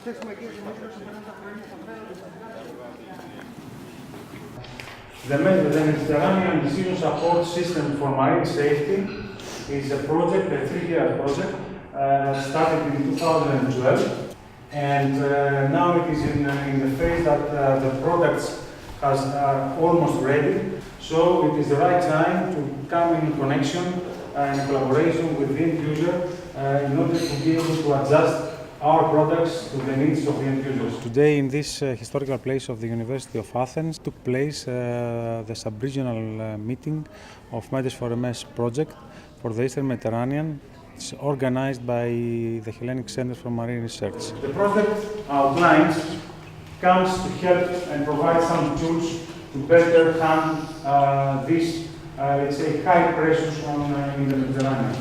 The Mediterranean Decision Support System for Marine Safety is a project, a 3-year project that started in 2012, and now it is in the phase that the products are almost ready. So it is the right time to come in connection and collaboration with the end user in order to be able to adjust our products to the needs of the end users. Today, in this historical place of the University of Athens, took place the sub-regional meeting of MEDES for MS project for the Eastern Mediterranean. It's organized by the Hellenic Centre for Marine Research. The project outlines comes to help and provide some tools to better handle these, let's say, high pressures in the Mediterranean.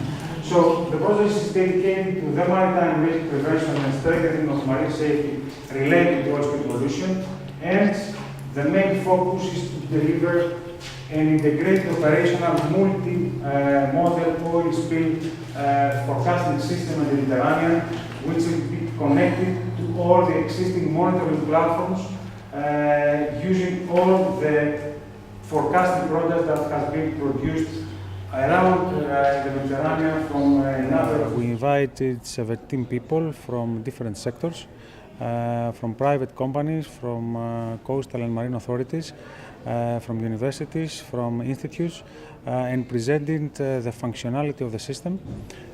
So the project is dedicated to the maritime risk prevention and strengthening of marine safety related to oil spill pollution, and the main focus is to deliver an integrated operational multi-model oil spill forecasting system in the Mediterranean, which will be connected to all the existing monitoring platforms using all the forecasting products that has been produced around the Mediterranean from another. We invited 17 people from different sectors, from private companies, from coastal and marine authorities, from universities, from institutes, and presented the functionality of the system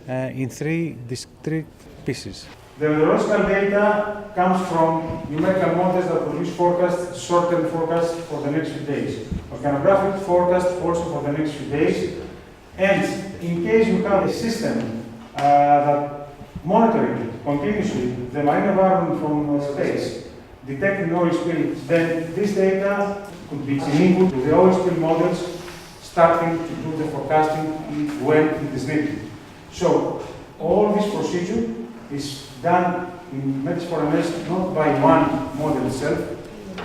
in 3 distinct pieces. The meteorological data comes from numerical models that produce forecasts, short-term forecasts for the next few days, oceanographic forecast also for the next few days. And in case you have a system that monitoring continuously the marine environment from space, detecting oil spill, then this data could be input to the oil spill models, starting to do the forecasting when it is needed. So all this procedure is done in MEDES for MS not by one model itself,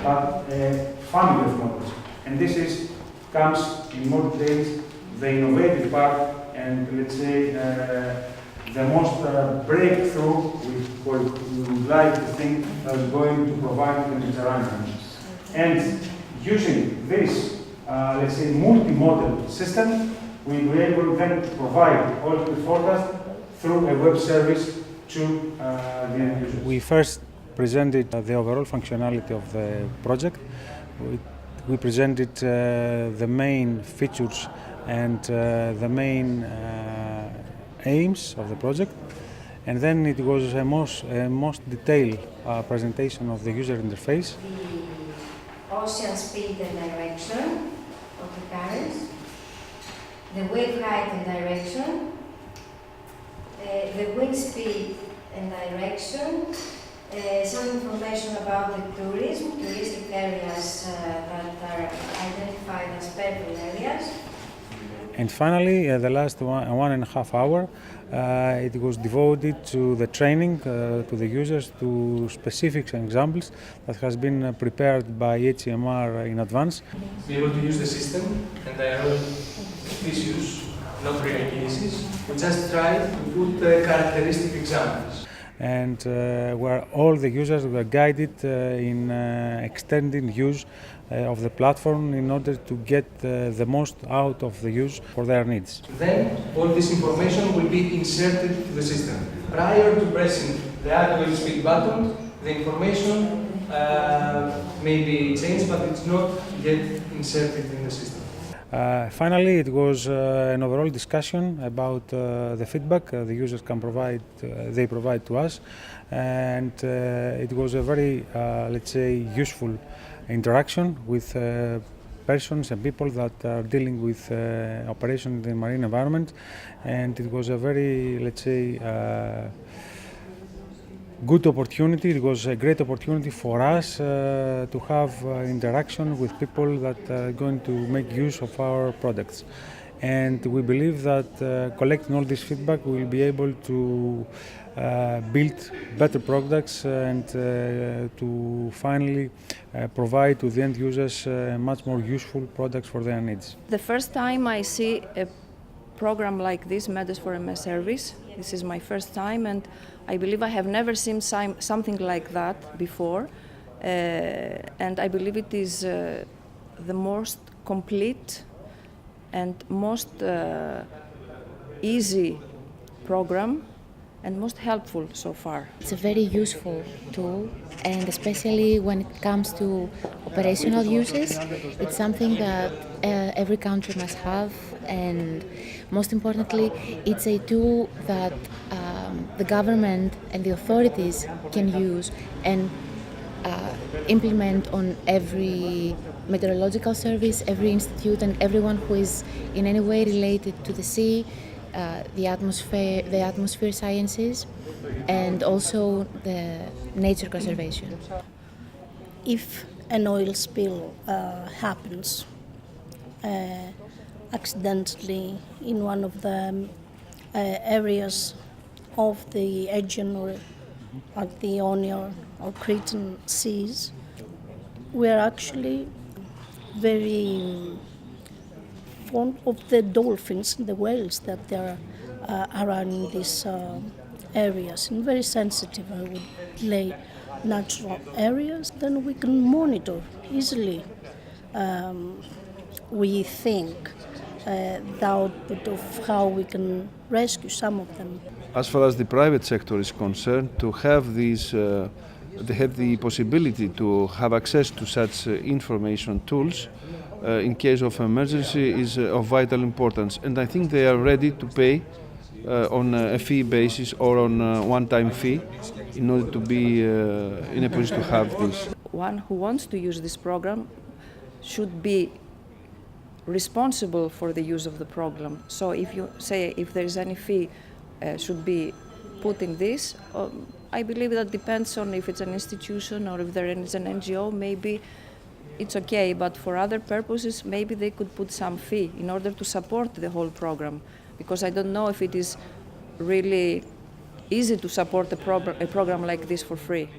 but a family of models. And this comes in more details the innovative part and, let's say, the most breakthrough we would like to think that is going to provide the Mediterranean. And using this, let's say, multi-model system, we will be able then to provide oil spill forecast through a web service to the end users. We first presented the overall functionality of the project. We presented the main features and the main aims of the project, and then it was a most detailed presentation of the user interface. The ocean speed and direction of the currents, the wave height and direction, the wind speed and direction, some information about the touristic areas that are identified as purple areas. And finally, the last 1.5 hours, it was devoted to the training to the users, to specific examples that has been prepared by HCMR in advance. Be able to use the system and their own issues, not real cases. We just try to put characteristic examples. And where all the users were guided in extending use of the platform in order to get the most out of the use for their needs. Then all this information will be inserted to the system. Prior to pressing the add oil speed button, the information may be changed, but it's not yet inserted in the system. Finally, it was an overall discussion about the feedback the users can provide, they provide to us, and it was a very, let's say, useful interaction with persons and people that are dealing with operation in the marine environment, and it was a very, let's say, good opportunity. It was a great opportunity for us to have interaction with people that are going to make use of our products. And we believe that collecting all this feedback, we will be able to build better products and to finally provide to the end users much more useful products for their needs. The first time I see a program like this, Medals for MS Service. This is my first time, and I believe I have never seen something like that before. And I believe it is the most complete and most easy program and most helpful so far. It's a very useful tool, and especially when it comes to operational uses, it's something that every country must have, and most importantly, it's a tool that the government and the authorities can use and implement on every meteorological service, every institute, and everyone who is in any way related to the sea, the atmosphere sciences, and also the nature conservation. If an oil spill happens accidentally in one of the areas of the Aegean or at the Ionian or Cretan seas, we are actually very fond of the dolphins and the whales that are around in these areas, and very sensitive. I would lay natural areas, then we can monitor easily. We think the output of how we can rescue some of them. As far as the private sector is concerned, to have these, they have the possibility to have access to such information tools in case of emergency is of vital importance, and I think they are ready to pay on a fee basis or on a one-time fee in order to be in a position to have this. One who wants to use this program should be responsible for the use of the program. So if you say if there is any fee should be put in this, I believe that depends on if it's an institution or if there is an NGO, maybe it's okay, but for other purposes maybe they could put some fee in order to support the whole program, because I don't know if it is really easy to support a program like this for free.